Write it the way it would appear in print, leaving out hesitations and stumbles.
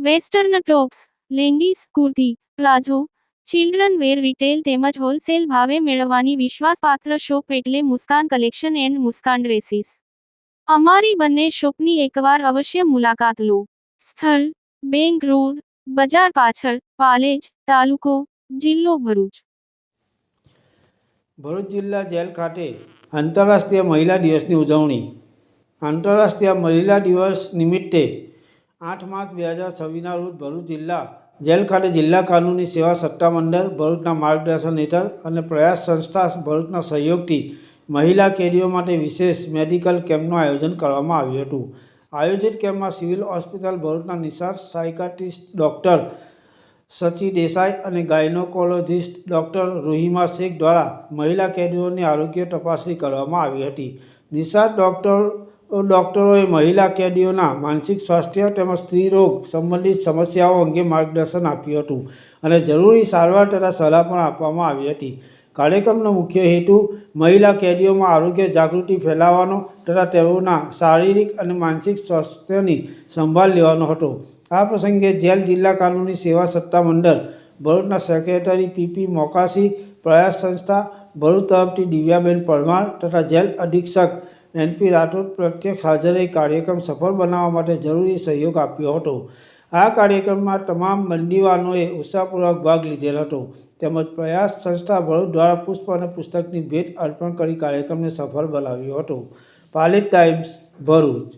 Western tops, leggings, kurti, palazzo, children wear retail તેમજ wholesale ભાવે મેળવવાની વિશ્વાસપાત્ર શોપ એટલે Muskan collection and Muskan dresses. અમારી બંને શોપની એકવાર અવશ્ય મુલાકાત લો. સ્થળ: બેંક રોડ, બજાર પાછળ, પાલેજ, તાલુકો, જિલ્લો ભરૂચ. ભરૂચ જિલ્લા જેલ ખાતે આંતરરાષ્ટ્રીય મહિલા દિવસની ઉજવણી. આંતરરાષ્ટ્રીય મહિલા દિવસ નિમિત્તે 8 માર્ચ 2026ના રોજ ભરૂચ જિલ્લા જેલ ખાતે જિલ્લા કાનૂની સેવા સત્તામંડળ ભરૂચના માર્ગદર્શન હેઠળ અને પ્રયાસ સંસ્થા ભરૂચના સહયોગથી મહિલા કેદીઓ માટે વિશેષ મેડિકલ કેમ્પનું આયોજન કરવામાં આવ્યું હતું. આયોજિત કેમ્પમાં સિવિલ હોસ્પિટલ ભરૂચના નિષ્ણાત સાયકાટ્રિસ્ટ ડૉક્ટર સચી દેસાઈ અને ગાયનોકોલોજિસ્ટ ડૉક્ટર રૂહિમા શેખ દ્વારા મહિલા કેદીઓની આરોગ્ય તપાસણી કરવામાં આવી હતી. નિષ્ણાત ડૉક્ટરોએ મહિલા કેદીઓના માનસિક સ્વાસ્થ્ય તેમજ સ્ત્રી રોગ સંબંધિત સમસ્યાઓ અંગે માર્ગદર્શન આપ્યું હતું અને જરૂરી સારવાર તથા સલાહ પણ આપવામાં આવી હતી. કાર્યક્રમનો મુખ્ય હેતુ મહિલા કેદીઓમાં આરોગ્ય જાગૃતિ ફેલાવવાનો તથા તેઓના શારીરિક અને માનસિક સ્વાસ્થ્યની સંભાળ લેવાનો હતો. આ પ્રસંગે જેલ જિલ્લા કાનૂની સેવા સત્તામંડળ ભરૂચના સેક્રેટરી પીપી મોકાસી, પ્રયાસ સંસ્થા ભરૂચ તરફથી દિવ્યાબેન પરમાર તથા જેલ અધિક્ષક એનપી રાઠોડ પ્રત્યક્ષ હાજર રહી કાર્યક્રમ સફળ બનાવવા માટે જરૂરી સહયોગ આપ્યો હતો. આ કાર્યક્રમમાં તમામ બંદીવાનોએ ઉત્સાહપૂર્વક ભાગ લીધેલ હતો તેમજ પ્રયાસ સંસ્થા ભરૂચ દ્વારા પુષ્પ અને પુસ્તકની ભેટ અર્પણ કરી કાર્યક્રમને સફળ બનાવ્યો હતો. પાલેજ ટાઈમ્સ, ભરૂચ.